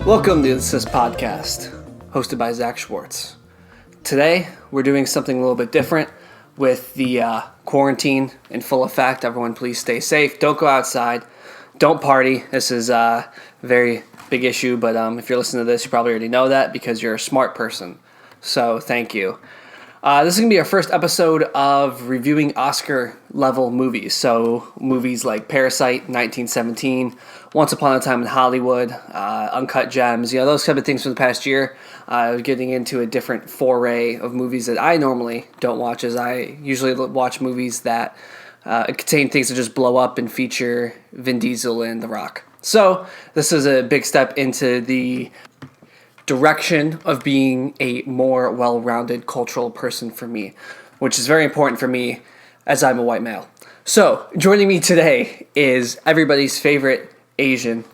Welcome to This Podcast, hosted by Zach Schwartz. Today, we're doing something a little bit different with the quarantine in full effect. Everyone, please stay safe. Don't go outside. Don't party. This is a very big issue, but if you're listening to this, you probably already know that because you're a smart person. So, thank you. This is going to be our first episode of reviewing Oscar-level movies. So, movies like Parasite, 1917, Once Upon a Time in Hollywood, Uncut Gems, those type of things from the past year. Getting into a different foray of movies that I normally don't watch, as I usually watch movies that contain things that just blow up and feature Vin Diesel and The Rock. So, this is a big step into the direction of being a more well-rounded cultural person for me, which is very important for me as I'm a white male. So, joining me today is everybody's favorite Asian,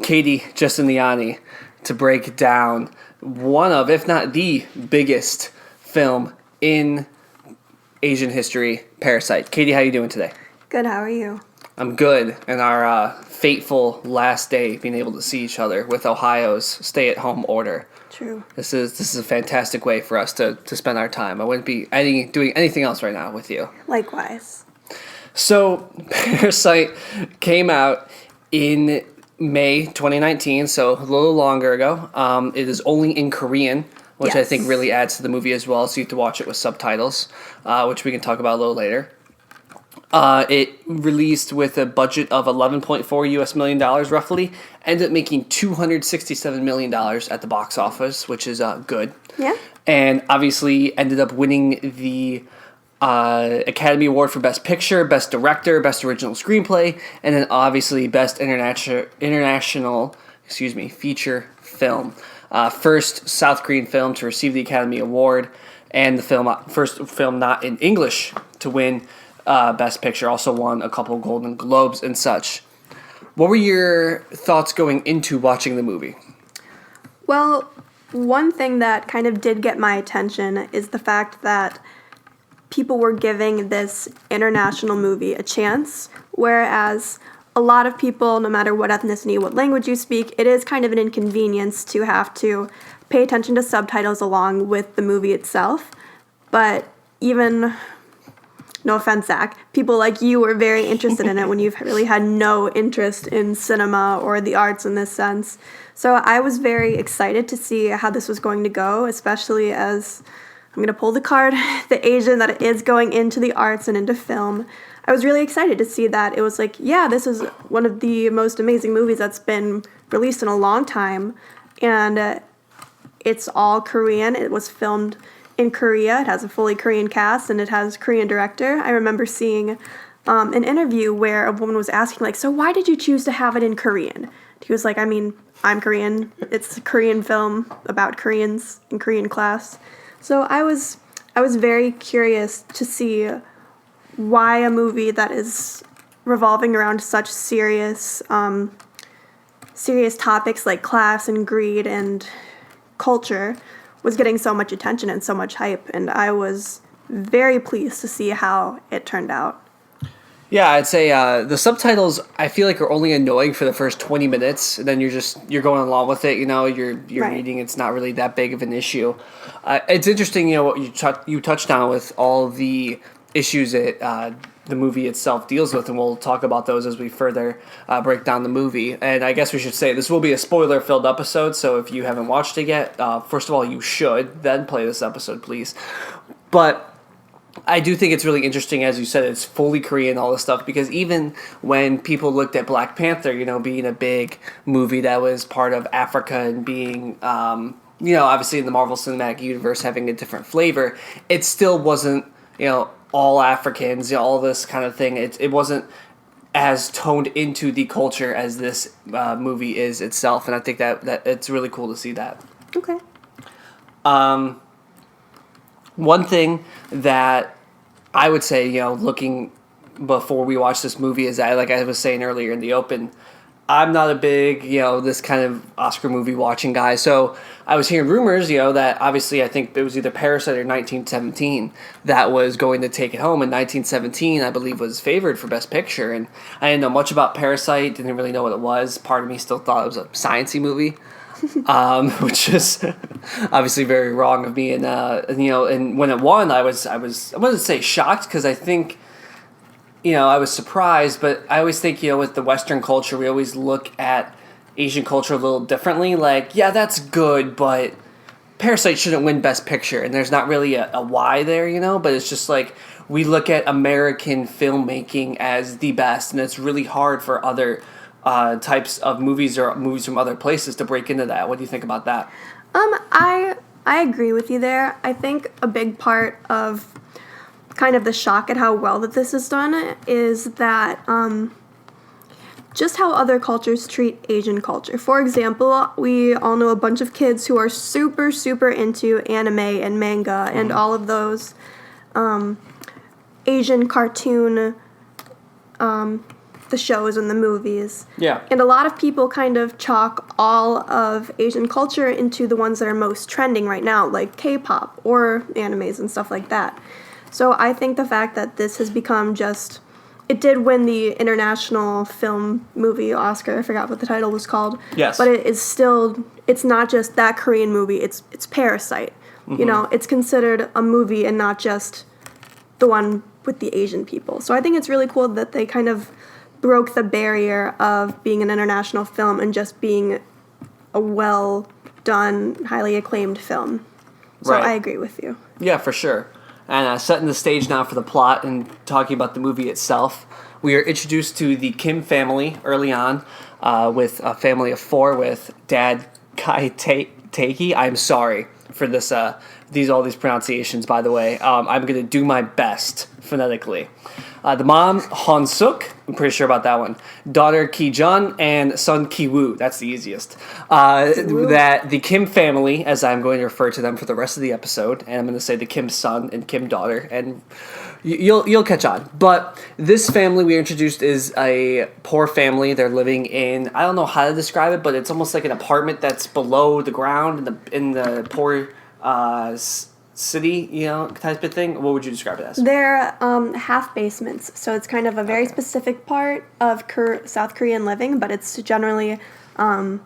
Katie Justiniani, to break down one of, if not the biggest film in Asian history, Parasite. Katie, how are you doing today? Good, how are you? I'm good, and our fateful last day being able to see each other with Ohio's stay-at-home order. True. This is a fantastic way for us to spend our time. I wouldn't be doing anything else right now with you. Likewise. So, Parasite came out in May 2019, so a little longer ago. It is only in Korean, which Yes. I think really adds to the movie as well, so you have to watch it with subtitles, which we can talk about a little later. It released with a budget of $11.4 million roughly, ended up making $267 million at the box office, which is good. Yeah. And obviously ended up winning the Academy Award for Best Picture, Best Director, Best Original Screenplay, and then obviously Best International Feature Film. First South Korean film to receive the Academy Award, and the first film not in English to win Best Picture. Also won a couple Golden Globes and such. What were your thoughts going into watching the movie? Well, one thing that kind of did get my attention is the fact that people were giving this international movie a chance, whereas a lot of people, no matter what ethnicity, what language you speak, it is kind of an inconvenience to have to pay attention to subtitles along with the movie itself. But even, no offense, Zach, people like you were very interested in it when you've really had no interest in cinema or the arts in this sense. So I was very excited to see how this was going to go, especially as I'm going to pull the card, the Asian that is going into the arts and into film. I was really excited to see that. It was like, yeah, this is one of the most amazing movies that's been released in a long time. And it's all Korean. It was filmed in Korea. It has a fully Korean cast, and it has Korean director. I remember seeing an interview where a woman was asking, like, so why did you choose to have it in Korean? He was like, I mean, I'm Korean. It's a Korean film about Koreans in Korean class. So I was very curious to see why a movie that is revolving around such serious topics like class and greed and culture was getting so much attention and so much hype, and I was very pleased to see how it turned out. Yeah, I'd say the subtitles I feel like are only annoying for the first 20 minutes, and then you're going along with it. You're Right. reading. It's not really that big of an issue. It's interesting, what you touched on with all the issues that the movie itself deals with, and we'll talk about those as we further break down the movie. And I guess we should say this will be a spoiler-filled episode, so if you haven't watched it yet, first of all, you should then play this episode, please. But I do think it's really interesting, as you said, it's fully Korean, all this stuff, because even when people looked at Black Panther, being a big movie that was part of Africa and being, obviously in the Marvel Cinematic Universe having a different flavor, it still wasn't, all Africans, all this kind of thing. It wasn't as toned into the culture as this movie is itself, and I think that it's really cool to see that. Okay. One thing that I would say, looking before we watch this movie is that, like I was saying earlier in the open, I'm not a big, this kind of Oscar movie watching guy. So I was hearing rumors, that obviously I think it was either Parasite or 1917 that was going to take it home. And 1917, I believe, was favored for Best Picture. And I didn't know much about Parasite, didn't really know what it was. Part of me still thought it was a sciencey movie, which is obviously very wrong of me. And when it won, I wouldn't say shocked, because I think, I was surprised, but I always think, with the Western culture, we always look at Asian culture a little differently. Like, yeah, that's good, but Parasite shouldn't win Best Picture, and there's not really a why there, but it's just like we look at American filmmaking as the best, and it's really hard for other types of movies or movies from other places to break into that. What do you think about that? I agree with you there. I think a big part of kind of the shock at how well that this is done is that just how other cultures treat Asian culture. For example, we all know a bunch of kids who are super, super into anime and manga and all of those Asian cartoon, the shows and the movies. Yeah. And a lot of people kind of chalk all of Asian culture into the ones that are most trending right now, like K-pop or animes and stuff like that. So I think the fact that this has become just... It did win the International Film Movie Oscar. I forgot what the title was called. Yes. But it is still... It's not just that Korean movie. It's Parasite. Mm-hmm. It's considered a movie and not just the one with the Asian people. So I think it's really cool that they kind of broke the barrier of being an international film and just being a well-done, highly acclaimed film. So right. I agree with you. Yeah, for sure. And setting the stage now for the plot and talking about the movie itself, we are introduced to the Kim family early on, with a family of 4 with Dad Kai Taeki. I'm sorry for this. All these pronunciations, by the way. I'm going to do my best phonetically. The mom, Han Suk, I'm pretty sure about that one. Daughter Ki Jun and son Ki Woo. That's the easiest. That the Kim family, as I'm going to refer to them for the rest of the episode, and I'm going to say the Kim son and Kim daughter, and you'll catch on. But this family we introduced is a poor family. They're living in, I don't know how to describe it, but it's almost like an apartment that's below the ground in the poor city, type of thing. What would you describe it as? They're half basements, so it's kind of a very specific part of South Korean living, but it's generally a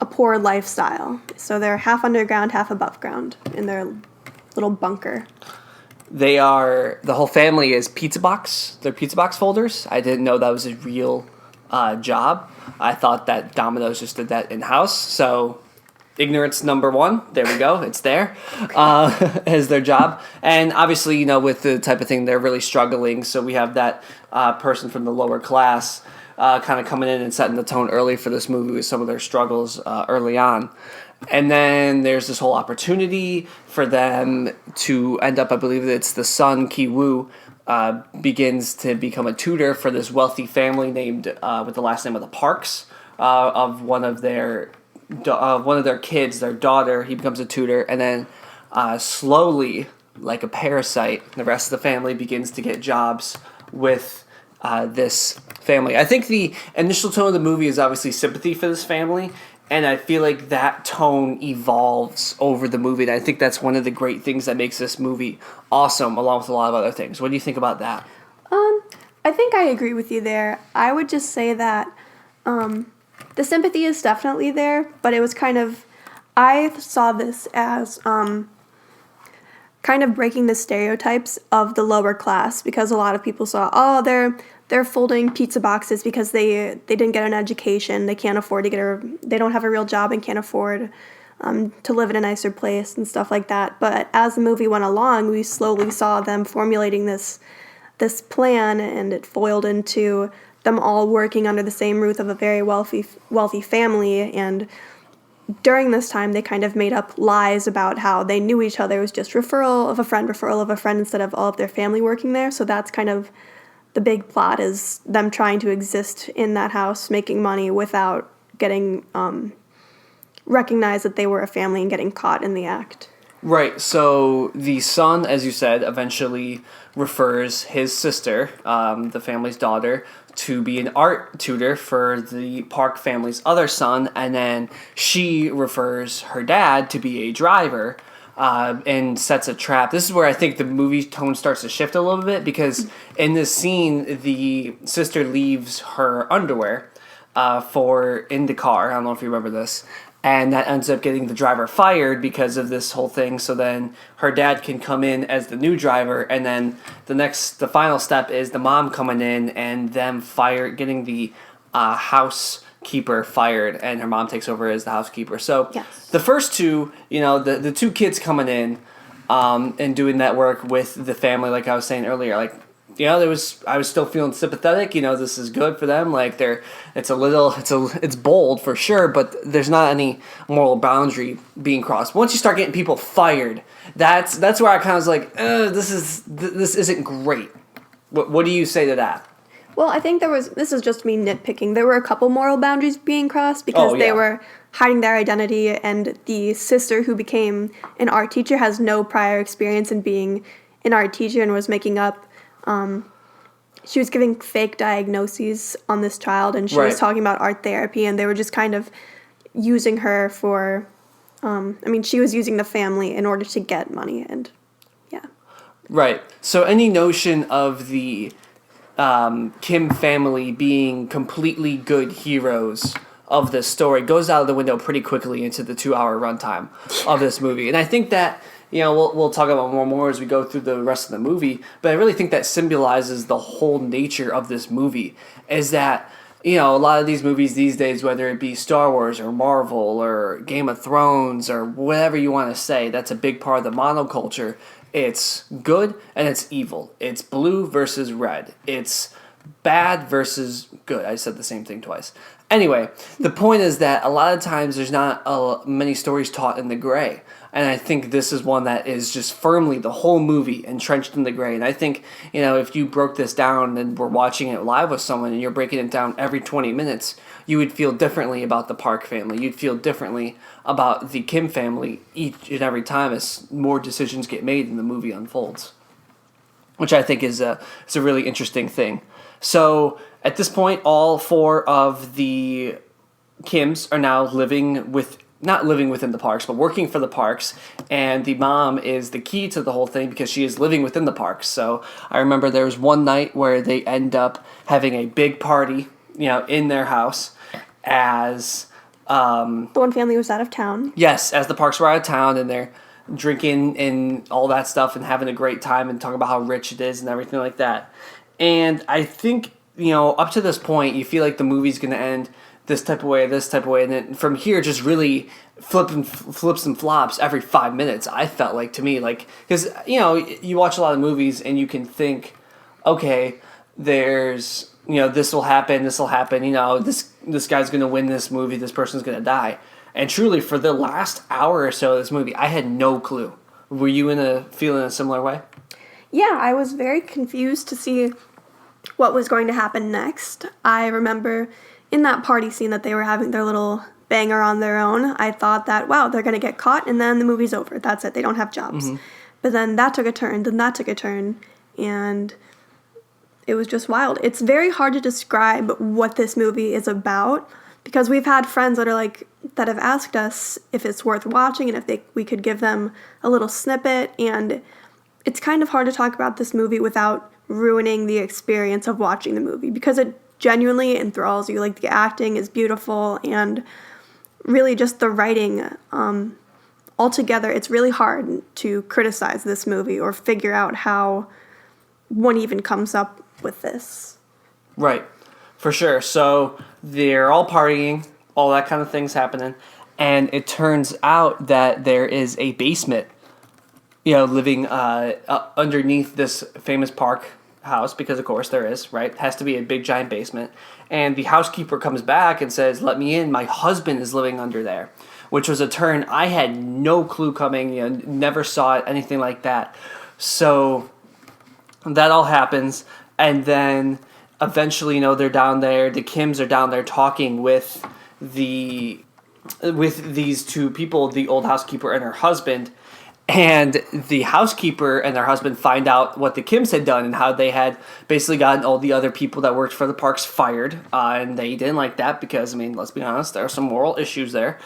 poor lifestyle. So they're half underground, half above ground in their little bunker. The whole family is pizza box. They're pizza box folders. I didn't know that was a real job. I thought that Domino's just did that in-house, so... Ignorance number 1. There we go. It's there as their job. And obviously, with the type of thing, they're really struggling. So we have that person from the lower class kind of coming in and setting the tone early for this movie with some of their struggles early on. And then there's this whole opportunity for them to end up, I believe it's the son, Ki Woo, begins to become a tutor for this wealthy family named, with the last name of the Parks, of one of their kids, their daughter. He becomes a tutor, and then slowly, like a parasite, the rest of the family begins to get jobs with this family. I think the initial tone of the movie is obviously sympathy for this family, and I feel like that tone evolves over the movie, and I think that's one of the great things that makes this movie awesome, along with a lot of other things. What do you think about that? I think I agree with you there. I would just say that the sympathy is definitely there, but it was kind of... I saw this as kind of breaking the stereotypes of the lower class, because a lot of people saw, they're folding pizza boxes because they didn't get an education, they can't afford to they don't have a real job and can't afford to live in a nicer place and stuff like that. But as the movie went along, we slowly saw them formulating this plan, and it foiled into them all working under the same roof of a very wealthy family. And during this time, they kind of made up lies about how they knew each other. It was just referral of a friend instead of all of their family working there. So that's kind of the big plot, is them trying to exist in that house, making money without getting recognized that they were a family and getting caught in the act. Right. So the son, as you said, eventually refers his sister, the family's daughter, to be an art tutor for the Park family's other son, and then she refers her dad to be a driver. And sets a trap. This is where I think the movie tone starts to shift a little bit, because in this scene, the sister leaves her underwear in the car. I don't know if you remember this. And that ends up getting the driver fired because of this whole thing. So then her dad can come in as the new driver, and then the final step is the mom coming in and them getting the housekeeper fired, and her mom takes over as the housekeeper. So Yes. the first two, the two kids coming in and doing that work with the family, like I was saying earlier, like, I was still feeling sympathetic. This is good for them. Like it's bold for sure, but there's not any moral boundary being crossed. Once you start getting people fired, that's where I kind of was like, this isn't great. What do you say to that? Well, I think this is just me nitpicking. There were a couple moral boundaries being crossed because they were hiding their identity, and the sister who became an art teacher has no prior experience in being an art teacher and was making up. She was giving fake diagnoses on this child, and she was talking about art therapy, and they were just kind of using her for, she was using the family in order to get money, and yeah. Right. So any notion of the Kim family being completely good heroes of this story goes out of the window pretty quickly into the 2-hour runtime of this movie. And I think that, we'll talk about more as we go through the rest of the movie, but I really think that symbolizes the whole nature of this movie, is that, a lot of these movies these days, whether it be Star Wars or Marvel or Game of Thrones or whatever you want to say, that's a big part of the monoculture. It's good and it's evil. It's blue versus red. It's bad versus good. I said the same thing twice. Anyway, the point is that a lot of times there's not many stories taught in the gray. And I think this is one that is just firmly the whole movie entrenched in the gray. And I think, if you broke this down and were watching it live with someone and you're breaking it down every 20 minutes, you would feel differently about the Park family. You'd feel differently about the Kim family each and every time as more decisions get made and the movie unfolds, which I think is a really interesting thing. So at this point, all 4 of the Kims are now not living within the parks, but working for the parks, and the mom is the key to the whole thing because she is living within the parks. So I remember there was one night where they end up having a big party, in their house as... the one family was out of town. Yes, as the parks were out of town, and they're drinking and all that stuff and having a great time and talking about how rich it is and everything like that. And I think, up to this point, you feel like the movie's going to end this type of way, and then from here just really flips and flops every 5 minutes, I felt like, to me. Like, because, you watch a lot of movies and you can think, okay, there's, this will happen, this guy's going to win this movie, this person's going to die. And truly, for the last hour or so of this movie, I had no clue. Were you feeling a similar way? Yeah, I was very confused to see what was going to happen next. I remember in that party scene that they were having their little banger on their own, I thought that, wow, they're going to get caught and then the movie's over. That's it. They don't have jobs. Mm-hmm. But then that took a turn, and it was just wild. It's very hard to describe what this movie is about because we've had friends that have asked us if it's worth watching and if we could give them a little snippet, and it's kind of hard to talk about this movie without ruining the experience of watching the movie because it genuinely enthralls you. Like, the acting is beautiful, and really just the writing. Altogether, it's really hard to criticize this movie or figure out how one even comes up with this. Right, for sure. So they're all partying, all that kind of thing's happening, and it turns out that there is a basement, living underneath this famous park house, because of course there is, right? It has to be a big giant basement. And the housekeeper comes back and says, "Let me in, my husband is living under there," which was a turn I had no clue coming, never saw it, anything like that. So that all happens, and then eventually, they're down there, the Kims are down there talking with these two people, the old housekeeper and her husband. And the housekeeper and their husband find out what the Kims had done and how they had basically gotten all the other people that worked for the parks fired, and they didn't like that because, I mean, let's be honest, there are some moral issues there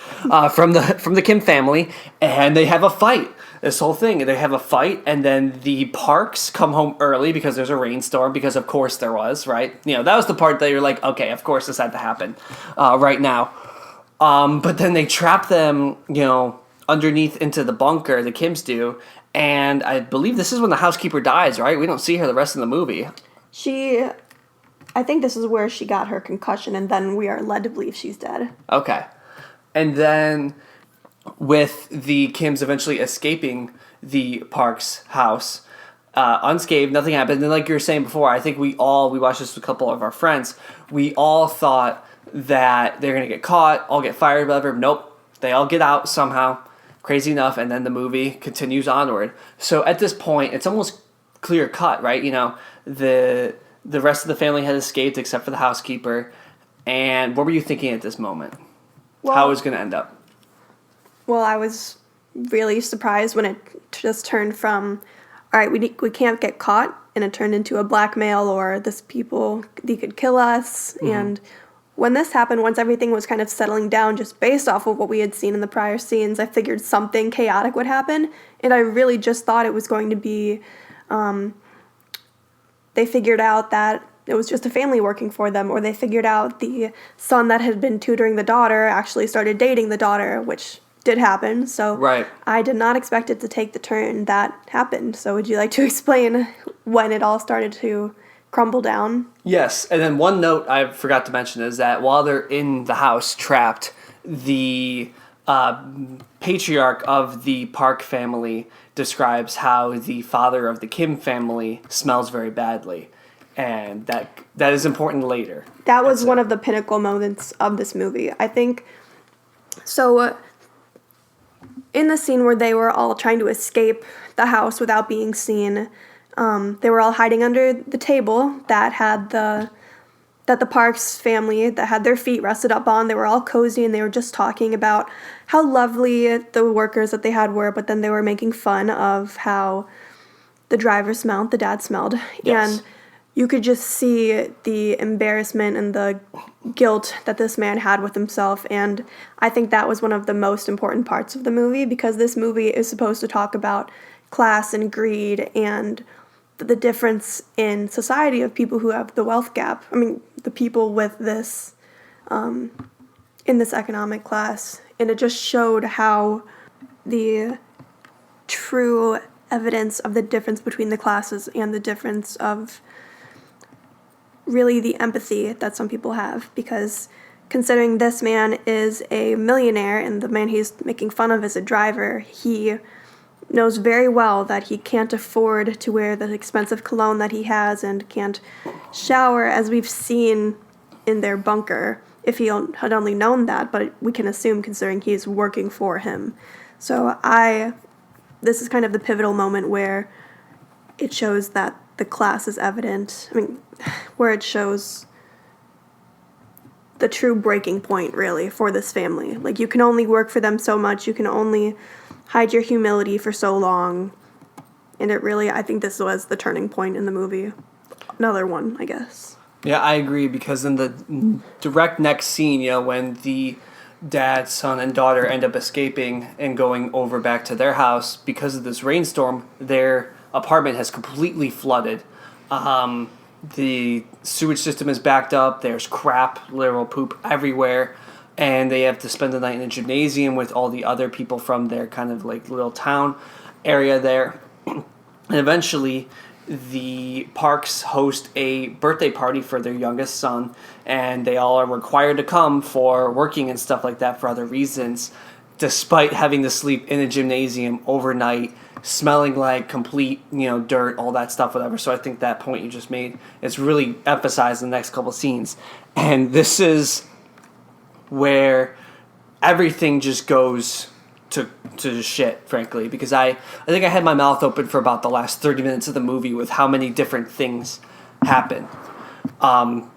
from the Kim family, and they have a fight. This whole thing, they have a fight, and then the parks come home early because there's a rainstorm. Because of course there was, right? That was the part that you're like, okay, of course this had to happen right now. But then they trap them, underneath into the bunker, the Kims do, and I believe this is when the housekeeper dies, right? We don't see her the rest of the movie. I think this is where she got her concussion, and then we are led to believe she's dead. Okay. And then with the Kims eventually escaping the Parks house, unscathed, nothing happened. And like you were saying before, I think we watched this with a couple of our friends, we all thought that they're going to get caught, all get fired, whatever. Nope. They all get out somehow. Crazy enough, and then the movie continues onward. So at this point, it's almost clear cut, right? The rest of the family had escaped except for the housekeeper. And what were you thinking at this moment? How it was going to end up? Well, I was really surprised when it just turned from, all right, we can't get caught, and it turned into a blackmail, or they could kill us. Mm-hmm. And when this happened, once everything was kind of settling down just based off of what we had seen in the prior scenes, I figured something chaotic would happen, and I really just thought it was going to be, they figured out that it was just a family working for them, or they figured out the son that had been tutoring the daughter actually started dating the daughter, which did happen. So right. I did not expect it to take the turn that happened. So would you like to explain when it all started to crumble down? Yes, and then one note I forgot to mention is that while they're in the house trapped, the patriarch of the Park family describes how the father of the Kim family smells very badly, and that is important later. That was one of the pinnacle moments of this movie, I think. So in the scene where they were all trying to escape the house without being seen, they were all hiding under the table that the Parks family that had their feet rested up on. They were all cozy, and they were just talking about how lovely the workers that they had were, but then they were making fun of how the driver smelled, the dad smelled. Yes. And you could just see the embarrassment and the guilt that this man had with himself, and I think that was one of the most important parts of the movie, because this movie is supposed to talk about class and greed and the difference in society of people who have the wealth gap. I mean, the people with this, in this economic class. And it just showed how the true evidence of the difference between the classes and the difference of really the empathy that some people have. Because considering this man is a millionaire and the man he's making fun of is a driver, he knows very well that he can't afford to wear the expensive cologne that he has and can't shower, as we've seen in their bunker, if he had only known that, but we can assume considering he's working for him. So this is kind of the pivotal moment where it shows that the class is evident. I mean, where it shows the true breaking point, really, for this family. Like, you can only work for them so much, you can only hide your humility for so long, and it really, I think this was the turning point in the movie. Another one, I guess. Yeah, I agree, because in the direct next scene, when the dad, son, and daughter end up escaping and going over back to their house, because of this rainstorm, their apartment has completely flooded. The sewage system is backed up, there's crap, literal poop everywhere, and they have to spend the night in a gymnasium with all the other people from their kind of like little town area there. And eventually, the Parks host a birthday party for their youngest son, and they all are required to come for working and stuff like that for other reasons, despite having to sleep in a gymnasium overnight, smelling like complete, dirt, all that stuff, whatever. So I think that point you just made is really emphasized in the next couple scenes. And this is where everything just goes to shit, frankly, because I think I had my mouth open for about the last 30 minutes of the movie with how many different things happen.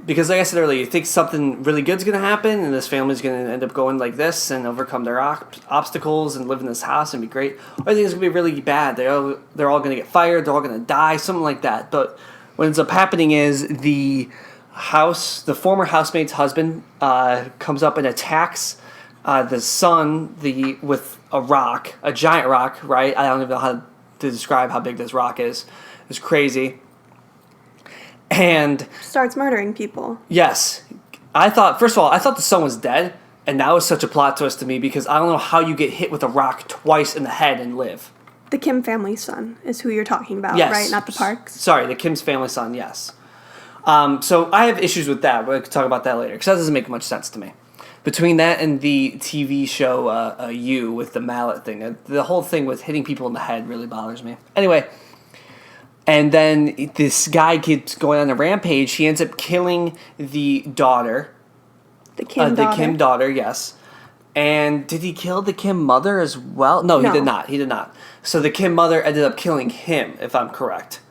Because like I said earlier, you think something really good's going to happen and this family's going to end up going like this and overcome their obstacles and live in this house and be great. Or I think it's going to be really bad. They're all going to get fired. They're all going to die, something like that. But what ends up happening is the former housemate's husband comes up and attacks the son with a giant rock, right? I don't even know how to describe how big this rock is. It's crazy. And starts murdering people. Yes. First of all, I thought the son was dead, and that was such a plot twist to me because I don't know how you get hit with a rock twice in the head and live. The Kim family's son is who you're talking about, yes. Right? Not the Parks? Sorry, the Kim's family son, yes. So I have issues with that. We can talk about that later because that doesn't make much sense to me. Between that and the TV show You with the mallet thing, the whole thing with hitting people in the head really bothers me. Anyway, and then this guy keeps going on a rampage. He ends up killing the daughter. The Kim daughter? The Kim daughter, yes. And did he kill the Kim mother as well? No, he did not. He did not. So the Kim mother ended up killing him, if I'm correct.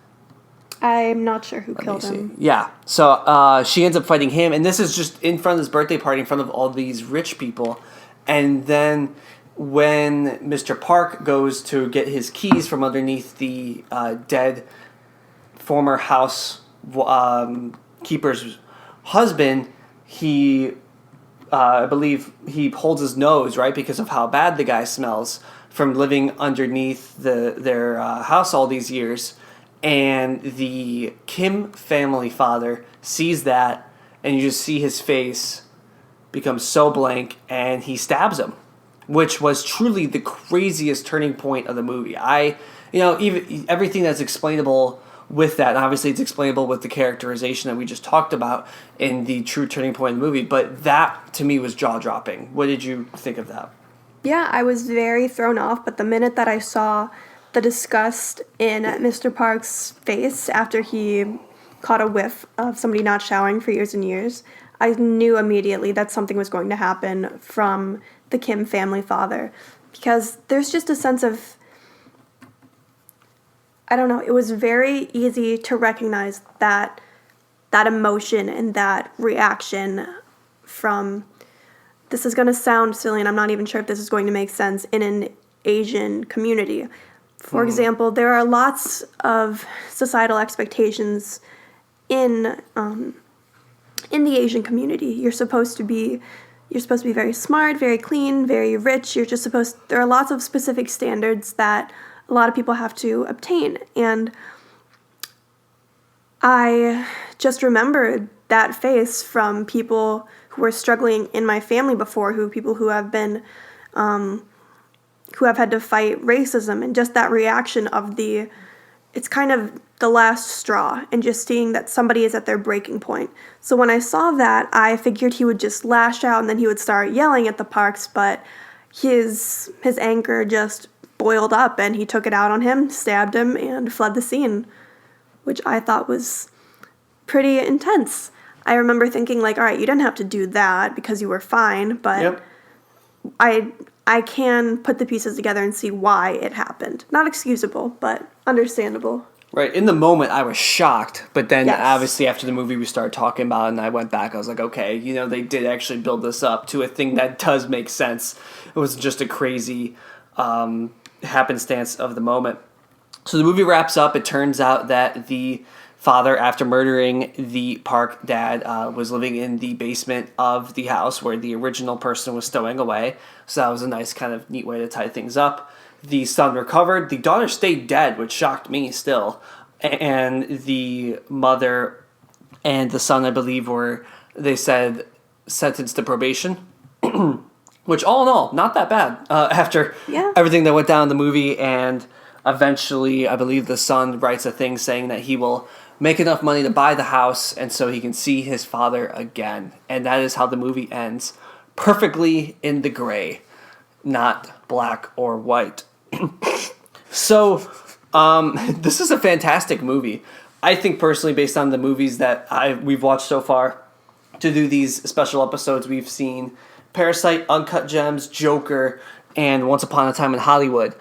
I'm not sure who killed him. Yeah. So she ends up fighting him. And this is just in front of his birthday party, in front of all these rich people. And then when Mr. Park goes to get his keys from underneath the dead former house keeper's husband, I believe he holds his nose, right, because of how bad the guy smells from living underneath their house all these years. And the Kim family father sees that, and you just see his face become so blank, and he stabs him, which was truly the craziest turning point of the movie. Even everything that's explainable with that, and obviously it's explainable with the characterization that we just talked about in the true turning point of the movie, but that to me was jaw-dropping. What did you think of that? Yeah, I was very thrown off, but the minute that I saw the disgust in Mr. Park's face after he caught a whiff of somebody not showering for years and years, I knew immediately that something was going to happen from the Kim family father, because there's just a sense of, I don't know, it was very easy to recognize that emotion and that reaction from, this is going to sound silly and I'm not even sure if this is going to make sense, in an Asian community. For example, there are lots of societal expectations in the Asian community. You're supposed to be very smart, very clean, very rich. There are lots of specific standards that a lot of people have to obtain. And I just remember that face from people who were struggling in my family before, people who have been, who have had to fight racism, and just that reaction of it's kind of the last straw, and just seeing that somebody is at their breaking point. So when I saw that, I figured he would just lash out and then he would start yelling at the Parks, but his anger just boiled up and he took it out on him, stabbed him, and fled the scene, which I thought was pretty intense. I remember thinking, like, all right, you didn't have to do that because you were fine, but yep. I can put the pieces together and see why it happened. Not excusable, but understandable. Right. In the moment, I was shocked, but then obviously after the movie we started talking about it and I went back, I was like, okay, they did actually build this up to a thing that does make sense. It was just a crazy happenstance of the moment. So the movie wraps up. It turns out that the father, after murdering the Park dad, was living in the basement of the house where the original person was stowing away. So that was a nice kind of neat way to tie things up. The son recovered. The daughter stayed dead, which shocked me still. And the mother and the son, I believe, were, they said, sentenced to probation. Which, all in all, not that bad after everything that went down in the movie. And eventually, I believe the son writes a thing saying that he will make enough money to buy the house and so he can see his father again. And that is how the movie ends. Perfectly in the gray, not black or white. So, this is a fantastic movie. I think personally, based on the movies that we've watched so far, to do these special episodes, we've seen Parasite, Uncut Gems, Joker, and Once Upon a Time in Hollywood.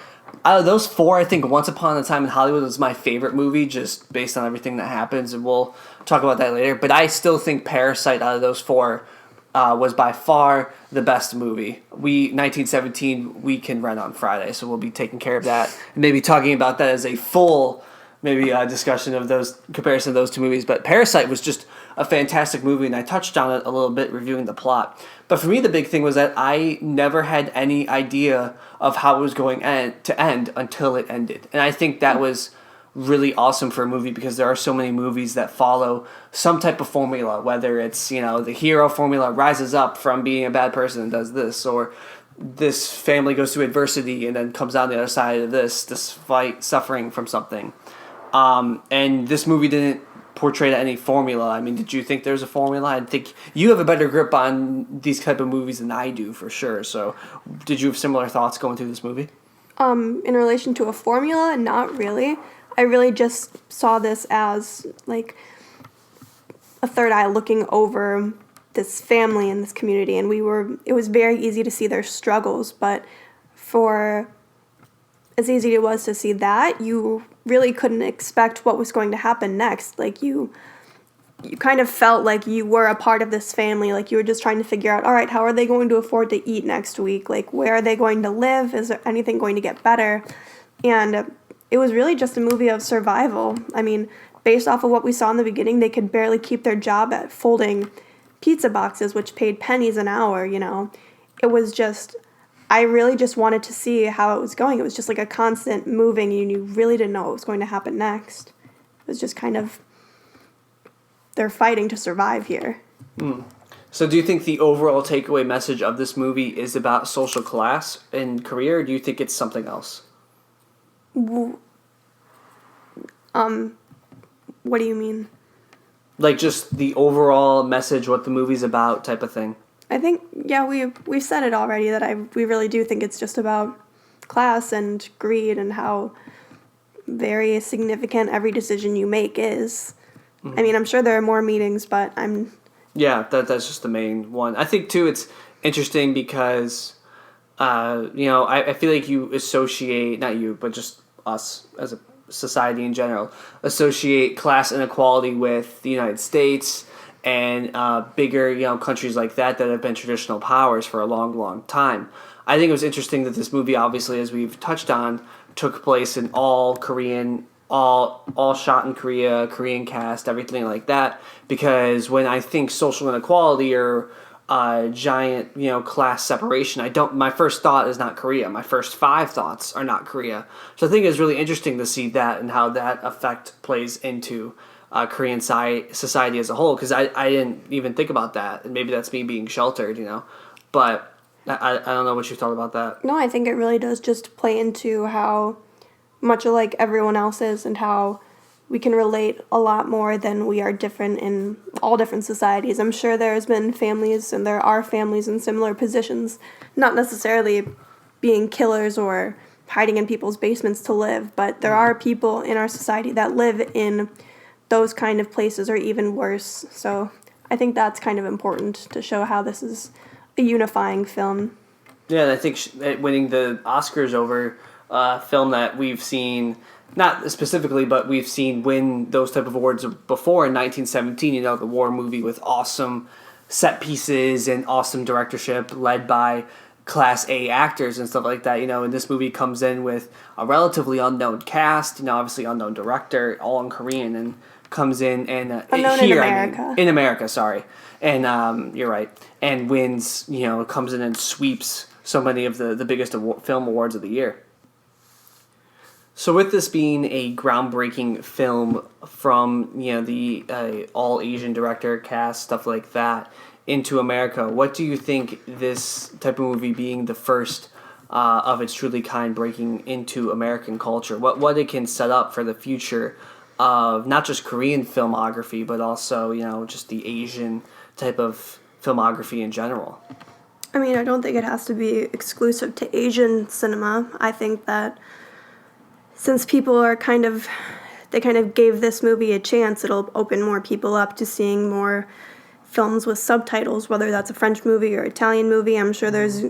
Out of those four, I think Once Upon a Time in Hollywood was my favorite movie, just based on everything that happens, and we'll talk about that later. But I still think Parasite, out of those four, was by far the best movie. 1917, we can rent on Friday, so we'll be taking care of that, and maybe talking about that as a full discussion of those comparison of those two movies. But Parasite was just a fantastic movie, and I touched on it a little bit reviewing the plot. But for me, the big thing was that I never had any idea of how it was going to end until it ended, and I think that was really awesome for a movie, because there are so many movies that follow some type of formula, whether it's, the hero formula rises up from being a bad person and does this, or this family goes through adversity and then comes out the other side of this fight, suffering from something. And this movie didn't portray any formula. I mean, did you think there's a formula? I think you have a better grip on these type of movies than I do, for sure. So did you have similar thoughts going through this movie? In relation to a formula, not really. I really just saw this as like a third eye looking over this family and this community, and it was very easy to see their struggles, but for as easy it was to see that, you really couldn't expect what was going to happen next. Like you kind of felt like you were a part of this family, like you were just trying to figure out, all right, how are they going to afford to eat next week? Like, where are they going to live? Is there anything going to get better? And it was really just a movie of survival. I mean, based off of what we saw in the beginning, they could barely keep their job at folding pizza boxes, which paid pennies an hour, It was just, I really just wanted to see how it was going. It was just like a constant moving, and you really didn't know what was going to happen next. It was just kind of, they're fighting to survive here. So do you think the overall takeaway message of this movie is about social class in Korea, or do you think it's something else? What do you mean? Like just the overall message, what the movie's about, type of thing. I think, yeah, we've said it already, that we really do think it's just about class and greed and how very significant every decision you make is. I mean, I'm sure there are more meanings, but Yeah, that's just the main one. I think, too, it's interesting because, I feel like you associate, not you, but just us as a society in general, associate class inequality with the United States and bigger, countries like that have been traditional powers for a long, long time. I think it was interesting that this movie, obviously, as we've touched on, took place in all Korean, all shot in Korea, Korean cast, everything like that. Because when I think social inequality or giant, class separation, my first thought is not Korea. My first 5 thoughts are not Korea. So I think it's really interesting to see that and how that effect plays into Korean society as a whole, because I didn't even think about that, and maybe that's me being sheltered, but I don't know what you thought about that. No, I think it really does just play into how much alike everyone else is, and how we can relate a lot more than we are different in all different societies. I'm sure there's been families, and there are families in similar positions, not necessarily being killers or hiding in people's basements to live, but there are people in our society that live in those kind of places, or even worse. So I think that's kind of important to show how this is a unifying film. Yeah, and I think winning the Oscars over a film that we've seen, not specifically, but we've seen win those type of awards before in 1917, the war movie with awesome set pieces and awesome directorship led by Class A actors and stuff like that, and this movie comes in with a relatively unknown cast, obviously unknown director, all in Korean, and comes in and unknown here, in America. In America, sorry. And you're right. And wins, comes in and sweeps so many of the biggest film awards of the year. So with this being a groundbreaking film from, the all Asian director, cast, stuff like that, into America, what do you think this type of movie being the first of its truly kind breaking into American culture, what it can set up for the future of not just Korean filmography, but also, just the Asian type of filmography in general? I mean, I don't think it has to be exclusive to Asian cinema. I think that since people are kind of gave this movie a chance, it'll open more people up to seeing more films with subtitles, whether that's a French movie or Italian movie. I'm sure there's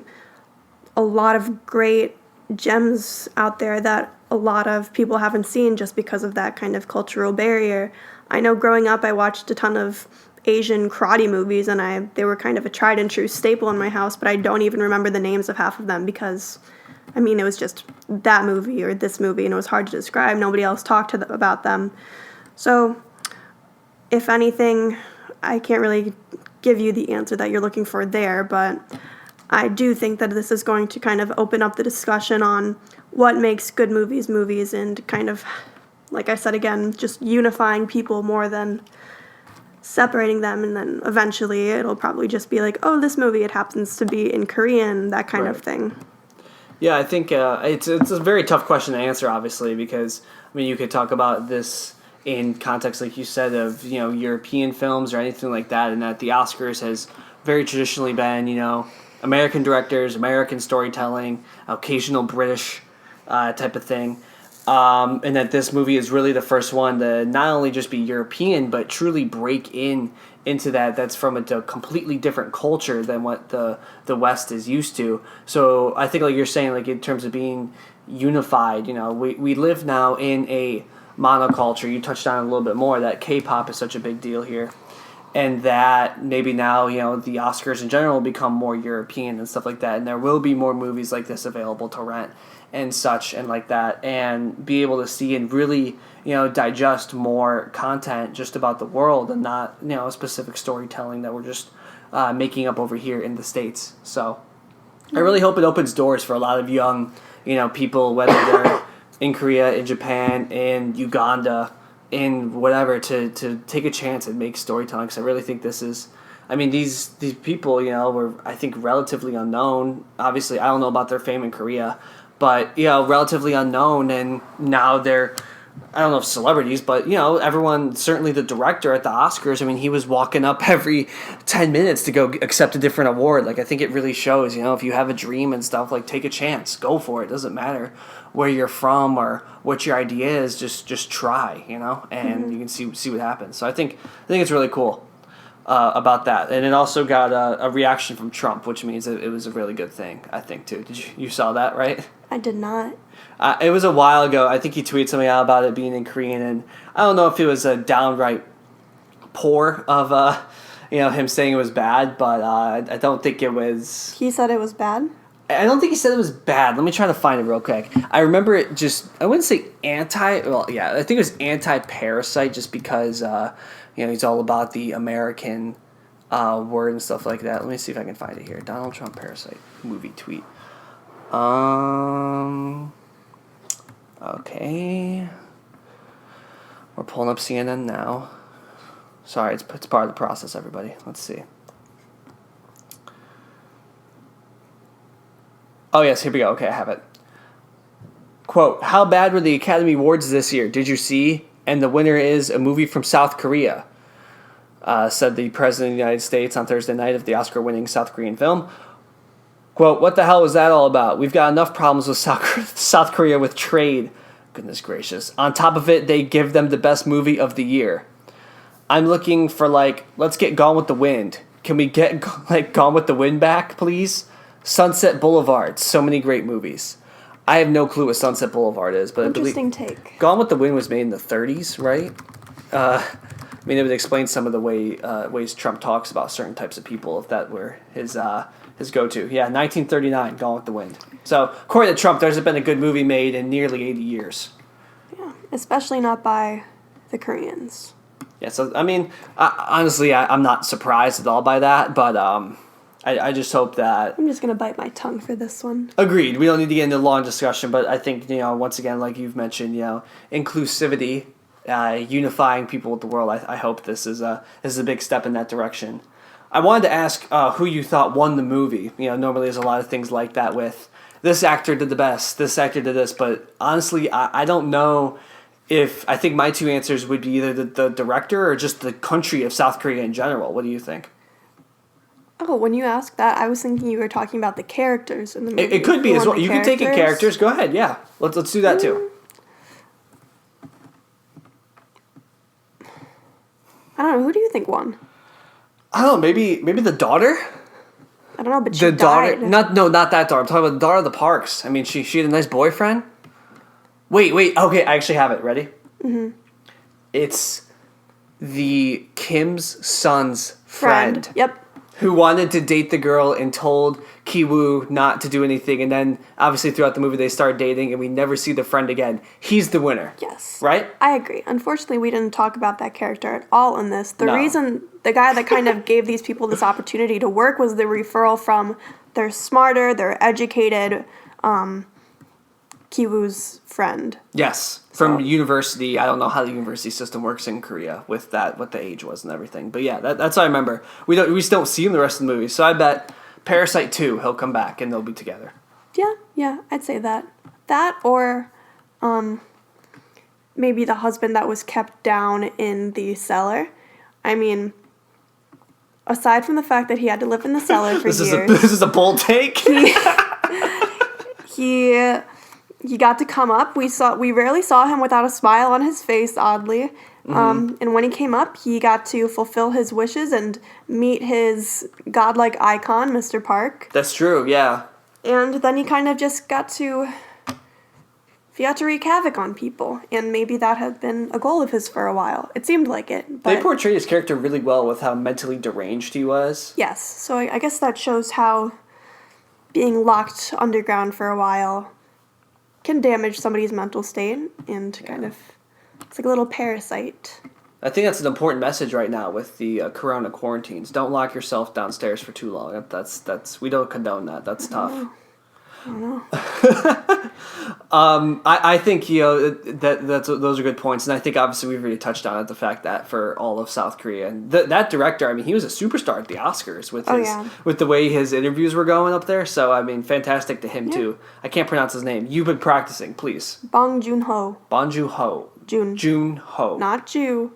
a lot of great gems out there that a lot of people haven't seen just because of that kind of cultural barrier. I know growing up I watched a ton of Asian karate movies, and they were kind of a tried and true staple in my house, but I don't even remember the names of half of them because, I mean, it was just that movie or this movie, and it was hard to describe. Nobody else talked about them. So, if anything, I can't really give you the answer that you're looking for there, but I do think that this is going to kind of open up the discussion on what makes good movies movies, and kind of, like I said again, just unifying people more than separating them. And then eventually it'll probably just be like, oh, this movie, it happens to be in Korean, that kind of thing. Yeah, I think it's a very tough question to answer, obviously, because I mean you could talk about this in context, like you said, of European films or anything like that, and that the Oscars has very traditionally been American directors, American storytelling, occasional British type of thing. And that this movie is really the first one to not only just be European, but truly break into that's from a completely different culture than what the West is used to. So I think, like you're saying, like in terms of being unified, we live now in a monoculture. You touched on it a little bit more, that K-pop is such a big deal here. And that maybe now, the Oscars in general will become more European and stuff like that. And there will be more movies like this available to rent and such and like that, and be able to see and really digest more content just about the world, and not specific storytelling that we're just making up over here in the States. So I really hope it opens doors for a lot of young people, whether they're in Korea, in Japan, in Uganda, in whatever, to take a chance and make storytelling, because I really think this is, I mean, these people were, I think, relatively unknown. Obviously I don't know about their fame in Korea, but relatively unknown, and now they're, I don't know if celebrities, but everyone, certainly the director at the Oscars, I mean, he was walking up every 10 minutes to go accept a different award. Like, I think it really shows, if you have a dream and stuff, like, take a chance, go for it. Doesn't matter where you're from or what your idea is, just try, and you can see what happens. So I think it's really cool about that. And it also got a reaction from Trump, which means it was a really good thing, I think, too. You saw that, right? I did not. It was a while ago. I think he tweeted something out about it being in Korean, and I don't know if it was a downright poor of him saying it was bad, but I don't think it was. He said it was bad? I don't think he said it was bad. Let me try to find it real quick. I remember it just, I wouldn't say I think it was anti-Parasite, just because he's all about the American word and stuff like that. Let me see if I can find it here. Donald Trump Parasite movie tweet. Okay. We're pulling up CNN now. Sorry, it's part of the process, everybody. Let's see. Oh, yes, here we go. Okay, I have it. Quote, "How bad were the Academy Awards this year? Did you see? And the winner is a movie from South Korea," said the President of the United States on Thursday night of the Oscar-winning South Korean film. Quote, "What the hell was that all about? We've got enough problems with South Korea with trade. Goodness gracious. On top of it, they give them the best movie of the year. I'm looking for, let's get Gone with the Wind. Can we get, Gone with the Wind back, please? Sunset Boulevard. So many great movies." I have no clue what Sunset Boulevard is, but Interesting take. Gone with the Wind was made in the 30s, right? I mean, it would explain some of the ways Trump talks about certain types of people, if that were his go-to. Yeah, 1939, Gone with the Wind. So, according to Trump, there hasn't been a good movie made in nearly 80 years. Yeah, especially not by the Koreans. Yeah, so, I mean, honestly, I'm not surprised at all by that, but I just hope that... I'm just going to bite my tongue for this one. Agreed. We don't need to get into a long discussion, but I think, once again, like you've mentioned, inclusivity, unifying people with the world, I hope this is a big step in that direction. I wanted to ask who you thought won the movie. Normally there's a lot of things like that with this actor did the best, this actor did this, but honestly, I don't know if, I think my two answers would be either the director or just the country of South Korea in general. What do you think? Oh, when you asked that, I was thinking you were talking about the characters in the movie. It could be as well. You can take it characters. Go ahead, yeah. Let's do that too. I don't know. Who do you think won? I don't know. Maybe the daughter. I don't know, but she The daughter, died. not that daughter. I'm talking about the daughter of the Parks. I mean, she had a nice boyfriend. Wait. Okay, I actually have it. Ready? Mm-hmm. It's the Kim's son's friend. Yep. Who wanted to date the girl and told Kiwoo not to do anything, and then obviously throughout the movie they start dating, and we never see the friend again. He's the winner. Yes. Right? I agree. Unfortunately, we didn't talk about that character at all in this. The reason, the guy that kind of gave these people this opportunity to work was the referral from their smarter, their educated, Kiwoo's friend. Yes. From university. I don't know how the university system works in Korea with that, what the age was and everything. But yeah, that's what I remember. We still don't see him the rest of the movie. So I bet Parasite 2, he'll come back and they'll be together. Yeah, I'd say that. That or maybe the husband that was kept down in the cellar. I mean, aside from the fact that he had to live in the cellar for years. This is a bold take. He got to come up. We rarely saw him without a smile on his face, oddly. And when he came up, he got to fulfill his wishes and meet his godlike icon, Mr. Park. That's true, yeah. And then he kind of just got to wreak havoc on people. And maybe that had been a goal of his for a while. It seemed like it. But they portrayed his character really well with how mentally deranged he was. yes, so I guess that shows how being locked underground for a while can damage somebody's mental state and kind of, it's like a little parasite. I think that's an important message right now with the corona quarantines. Don't lock yourself downstairs for too long. That's we don't condone that. That's tough. I don't know. I think those are good points, and I think obviously we've already touched on it, the fact that for all of South Korea, and that director, I mean, he was a superstar at the Oscars with with the way his interviews were going up there. So I mean, fantastic to him too. I can't pronounce his name. You've been practicing, please. Bong Joon-ho. Bong Joon-ho. Joon-ho. Not Jew.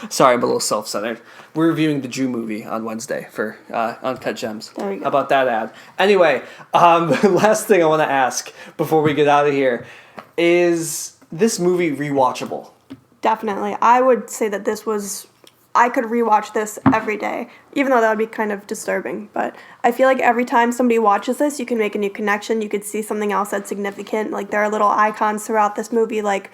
Sorry, I'm a little self-centered. We're reviewing the Jew movie on Wednesday for Uncut Gems. There we go. How about that ad? Anyway, last thing I want to ask before we get out of here is this movie rewatchable? Definitely. I would say that I could rewatch this every day, even though that would be kind of disturbing. But I feel like every time somebody watches this, you can make a new connection. You could see something else that's significant. Like there are little icons throughout this movie, like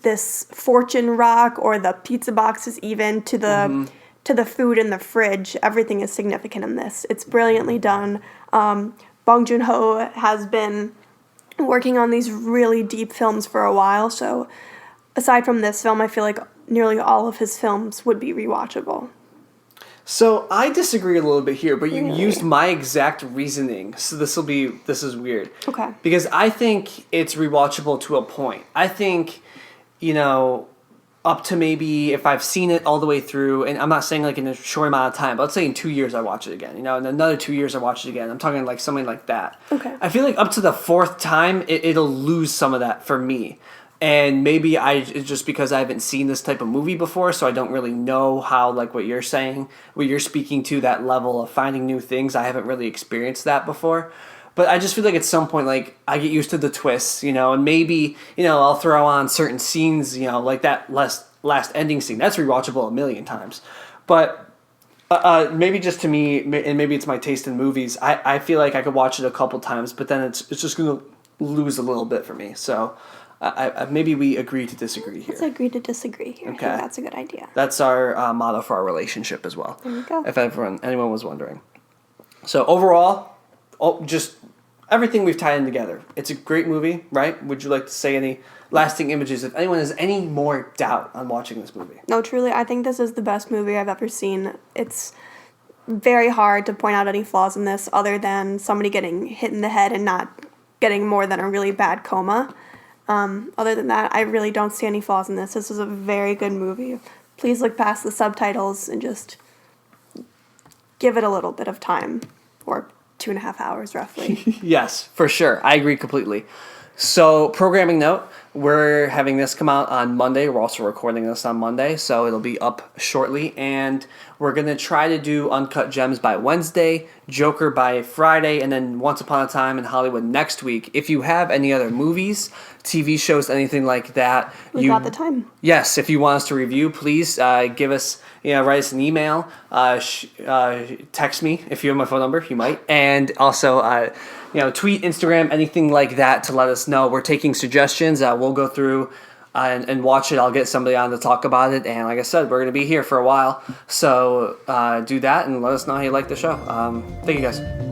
this fortune rock or the pizza boxes, even to the food in the fridge. Everything is significant in this. It's brilliantly done. Bong Joon-ho has been working on these really deep films for a while, so aside from this film, I feel like nearly all of his films would be rewatchable. So I disagree a little bit here, but you Really? used my exact reasoning. So this is weird. Okay. Because I think it's rewatchable to a point. I think, up to maybe if I've seen it all the way through, and I'm not saying like in a short amount of time, but let's say in 2 years I watch it again, and another 2 years I watch it again. I'm talking like something like that. Okay. I feel like up to the fourth time, it'll lose some of that for me. And maybe it's just because I haven't seen this type of movie before, so I don't really know how, like what you're saying, what you're speaking to, that level of finding new things. I haven't really experienced that before. But I just feel like at some point, like, I get used to the twists, and maybe, I'll throw on certain scenes, like that last ending scene. That's rewatchable a million times. But maybe just to me, and maybe it's my taste in movies, I feel like I could watch it a couple times, but then it's just going to lose a little bit for me. So maybe we agree to disagree here. Let's agree to disagree here. Okay. I think that's a good idea. That's our motto for our relationship as well. There you go. If anyone was wondering. So overall, just everything we've tied in together. It's a great movie, right? Would you like to say any lasting images if anyone has any more doubt on watching this movie? No, truly, I think this is the best movie I've ever seen. It's very hard to point out any flaws in this other than somebody getting hit in the head and not getting more than a really bad coma. Other than that, I really don't see any flaws in this. This is a very good movie. Please look past the subtitles and just give it a little bit of time, or 2.5 hours roughly. Yes, for sure. I agree completely. So, programming note, we're having this come out on Monday. We're also recording this on Monday, so it'll be up shortly. And we're going to try to do Uncut Gems by Wednesday, Joker by Friday, and then Once Upon a Time in Hollywood next week. If you have any other movies, TV shows, anything like that, We got the time. Yes, if you want us to review, please give us, write us an email, text me if you have my phone number, you might, and also, tweet, Instagram, anything like that to let us know. We're taking suggestions. We'll go through and watch it. I'll get somebody on to talk about it, and like I said, we're going to be here for a while, so do that and let us know how you like the show. Thank you guys.